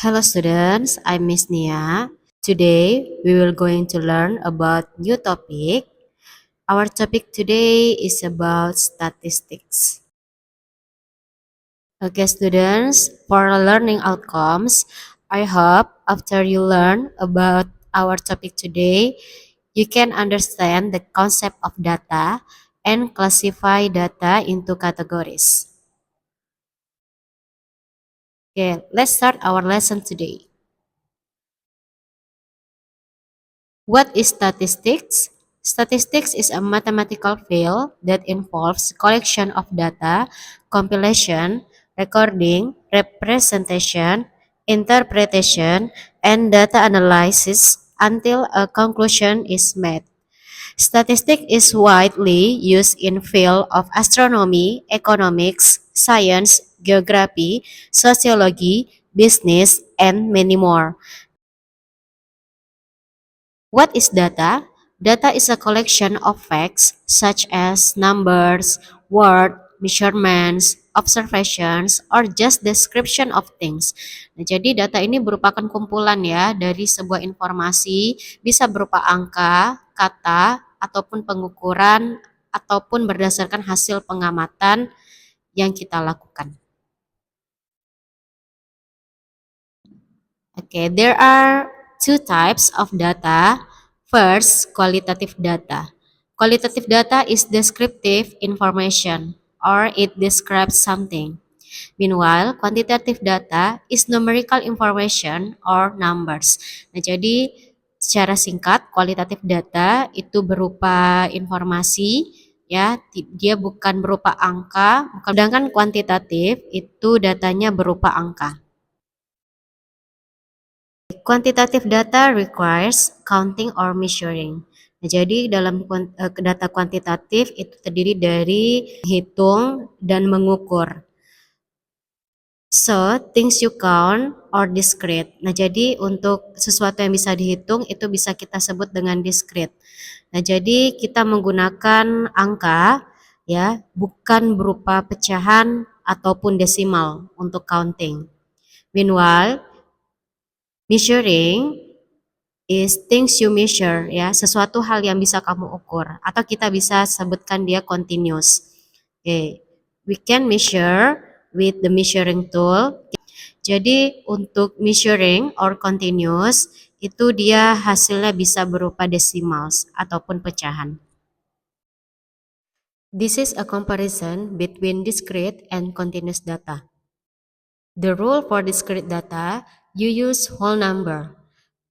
Hello students, I'm Miss Nia. Today we will going to learn about new topic. Our topic today is about statistics. Okay students, for learning outcomes, I hope after you learn about our topic today, you can understand the concept of data and classify data into categories. Okay, let's start our lesson today. What is statistics? Statistics is a mathematical field that involves collection of data, compilation, recording, representation, interpretation, and data analysis until a conclusion is made. Statistics is widely used in field of astronomy, economics, science, geography, sociology, business, and many more. What is data? Data is a collection of facts such as numbers, words, measurements, observations, or just description of things. Nah, jadi data ini merupakan kumpulan ya dari sebuah informasi, bisa berupa angka, kata, ataupun pengukuran, ataupun berdasarkan hasil pengamatan yang kita lakukan. Okay, there are two types of data. First, qualitative data. Qualitative data is descriptive information or it describes something. Meanwhile, quantitative data is numerical information or numbers. Nah, jadi secara singkat, kualitatif data itu berupa informasi ya, dia bukan berupa angka, sedangkan kuantitatif itu datanya berupa angka. Quantitative data requires counting or measuring. Nah, jadi dalam data kuantitatif itu terdiri dari hitung dan mengukur. So, things you count or discrete. Nah, jadi untuk sesuatu yang bisa dihitung itu bisa kita sebut dengan discrete. Nah, jadi kita menggunakan angka ya, bukan berupa pecahan ataupun desimal untuk counting. Meanwhile, measuring is things you measure ya, sesuatu hal yang bisa kamu ukur atau kita bisa sebutkan dia continuous. Okay. We can measure with the measuring tool. Jadi untuk measuring or continuous itu dia hasilnya bisa berupa decimals ataupun pecahan. This is a comparison between discrete and continuous data. The rule for discrete data, you use whole number.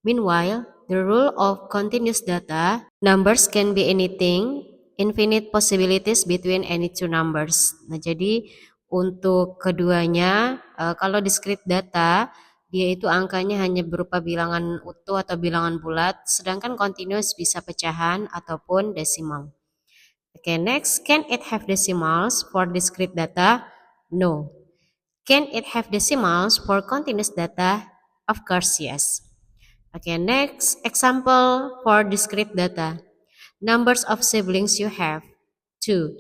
Meanwhile, the rule of continuous data, numbers can be anything, infinite possibilities between any two numbers. Nah, jadi untuk keduanya, kalau discrete data, dia itu angkanya hanya berupa bilangan utuh atau bilangan bulat, sedangkan continuous bisa pecahan ataupun desimal. Okay, next, can it have decimals for discrete data? No. Can it have decimals for continuous data? Of course, yes. Okay, next example for discrete data. Numbers of siblings you have, 2.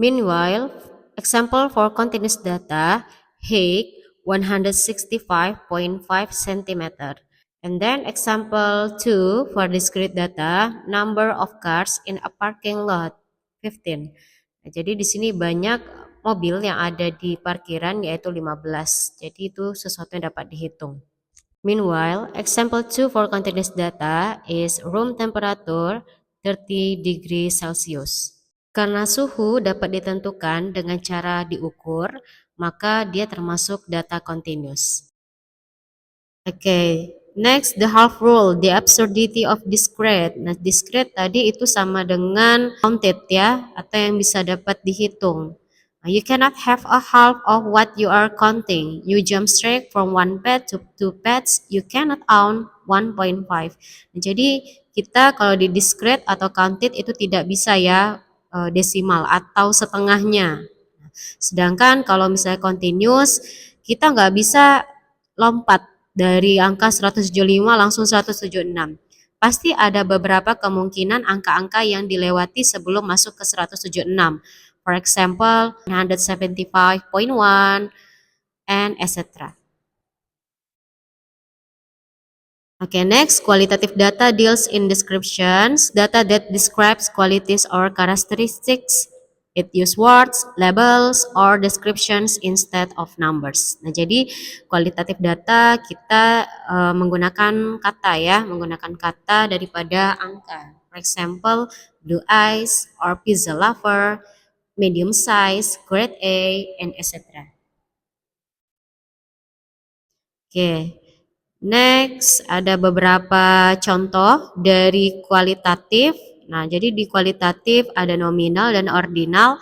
Meanwhile, example for continuous data, height 165.5 centimeter. And then example 2 for discrete data, number of cars in a parking lot, 15. Nah, jadi di sini banyak mobil yang ada di parkiran yaitu 15. Jadi itu sesuatu yang dapat dihitung. Meanwhile, example 2 for continuous data is room temperature 30 degrees Celsius. Karena suhu dapat ditentukan dengan cara diukur, maka dia termasuk data continuous. Okay, next the half rule, the absurdity of discrete. Nah, discrete tadi itu sama dengan counted ya, atau yang bisa dapat dihitung. You cannot have a half of what you are counting. You jump straight from one pet to two pets, you cannot own 1.5. Nah, jadi kita kalau di discrete atau counted itu tidak bisa ya desimal atau setengahnya. Sedangkan kalau misalnya continuous, kita nggak bisa lompat dari angka 175 langsung 176. Pasti ada beberapa kemungkinan angka-angka yang dilewati sebelum masuk ke 176. For example, 175.1 and etc. Okay, next, qualitative data deals in descriptions, data that describes qualities or characteristics. It use words, labels, or descriptions instead of numbers. Nah, jadi kualitatif data kita menggunakan kata ya, menggunakan kata daripada angka. For example, blue eyes or pizza lover, medium size, grade A, and etc. Oke. Next, ada beberapa contoh dari kualitatif. Nah, jadi di kualitatif ada nominal dan ordinal.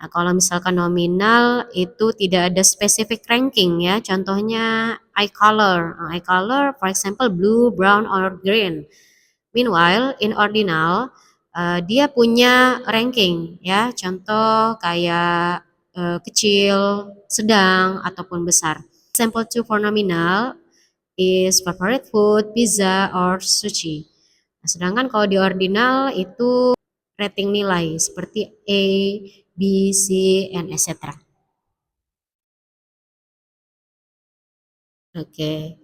Nah, kalau misalkan nominal itu tidak ada specific ranking ya. Contohnya eye color. Nah, eye color for example blue, brown, or green. Meanwhile, in ordinal dia punya ranking ya. Contoh kayak kecil, sedang, ataupun besar. Example 2 for nominal is favorite food, pizza, or sushi. Nah, sedangkan kalau di ordinal itu rating nilai seperti A, B, C, and etc. Oke.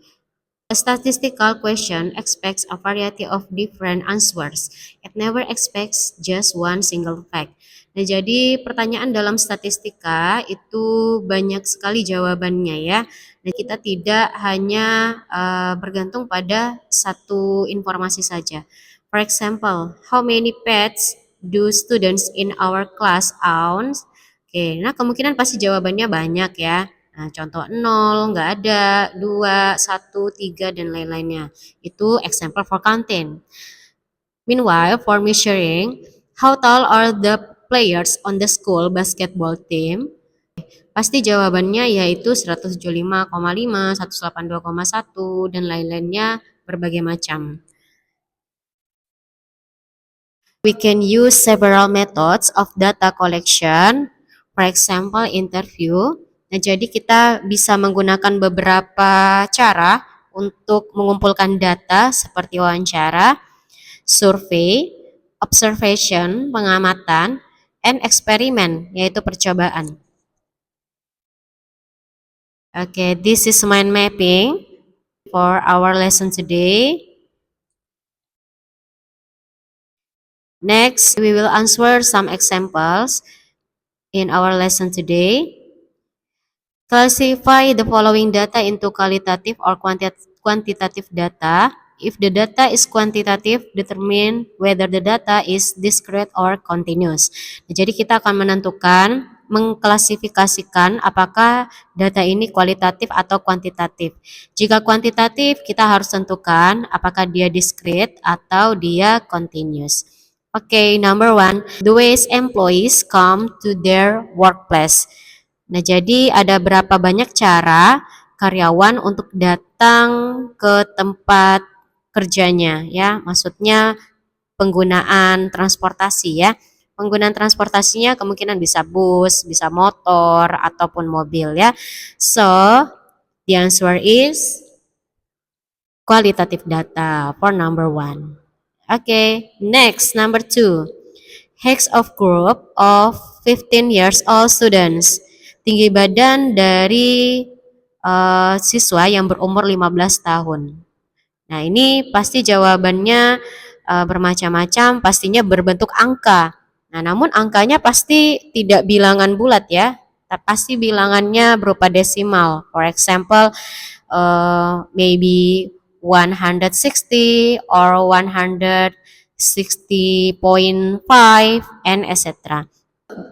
A statistical question expects a variety of different answers. It never expects just one single fact. Nah, jadi pertanyaan dalam statistika itu banyak sekali jawabannya ya. Dan kita tidak hanya bergantung pada satu informasi saja. For example, how many pets do students in our class own? Oke, nah kemungkinan pasti jawabannya banyak ya. Nah, contoh 0, nggak ada, 2, 1, 3, dan lain-lainnya. Itu example for counting. Meanwhile, for measuring, how tall are the players on the school basketball team? Pasti jawabannya yaitu 175,5, 182,1, dan lain-lainnya berbagai macam. We can use several methods of data collection, for example, interview. Nah, jadi kita bisa menggunakan beberapa cara untuk mengumpulkan data seperti wawancara, survei, observation, pengamatan, and eksperimen, yaitu percobaan. Okay, this is mind mapping for our lesson today. Next, we will answer some examples in our lesson today. Classify the following data into qualitative or quantitative data. If the data is quantitative, determine whether the data is discrete or continuous. Jadi kita akan menentukan, mengklasifikasikan apakah data ini kualitatif atau kuantitatif. Jika kuantitatif, kita harus tentukan apakah dia discrete atau dia continuous. Okay, number one, the ways employees come to their workplace. Nah, jadi ada berapa banyak cara karyawan untuk datang ke tempat kerjanya ya. Maksudnya penggunaan transportasi ya. Penggunaan transportasinya kemungkinan bisa bus, bisa motor ataupun mobil ya. So, the answer is qualitative data for number one. Okay, next number two. Hex of group of 15 years old students. Tinggi badan dari siswa yang berumur 15 tahun. Nah, ini pasti jawabannya bermacam-macam, pastinya berbentuk angka. Nah, namun angkanya pasti tidak bilangan bulat ya. Pasti bilangannya berupa desimal. For example, maybe 160 or 160.5 and etc.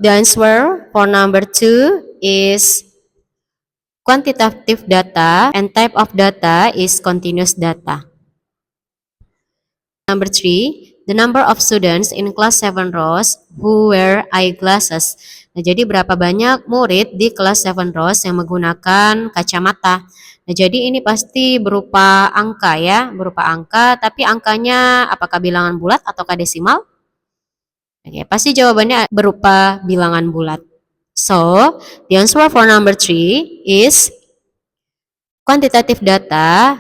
The answer for number two is quantitative data and type of data is continuous data. Number three, the number of students in class 7 rows who wear eyeglasses. Nah, jadi berapa banyak murid di kelas 7 rows yang menggunakan kacamata. Nah, jadi ini pasti berupa angka ya, berupa angka, tapi angkanya apakah bilangan bulat ataukah desimal? Oke, pasti jawabannya berupa bilangan bulat. So, the answer for number 3 is quantitative data.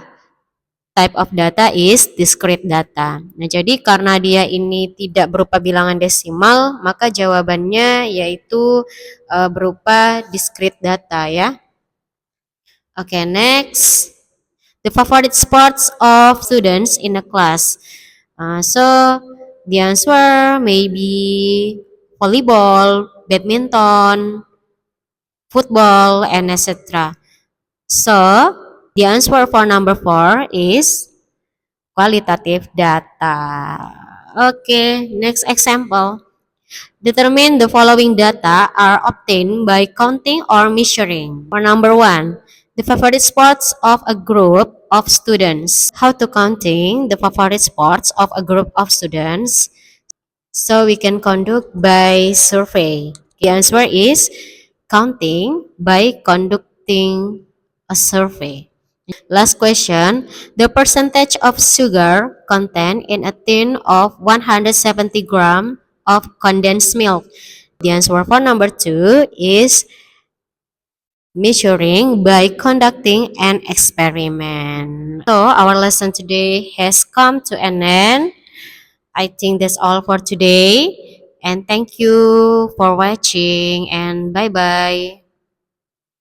Type of data is discrete data. Nah, jadi karena dia ini tidak berupa bilangan desimal, maka jawabannya yaitu berupa discrete data ya. Oke, next. The favorite sports of students in a class. So the answer may be volleyball, badminton, football, and etc. So the answer for number 4 is qualitative data. Okay, next example. Determine the following data are obtained by counting or measuring. For number 1, the favorite sports of a group of students. How to counting the favorite sports of a group of students? So we can conduct by survey. The answer is counting by conducting a survey. Last question. The percentage of sugar content in a tin of 170 gram of condensed milk. The answer for number 2 is measuring by conducting an experiment. So our lesson today has come to an end. I think that's all for today. And thank you for watching and bye bye.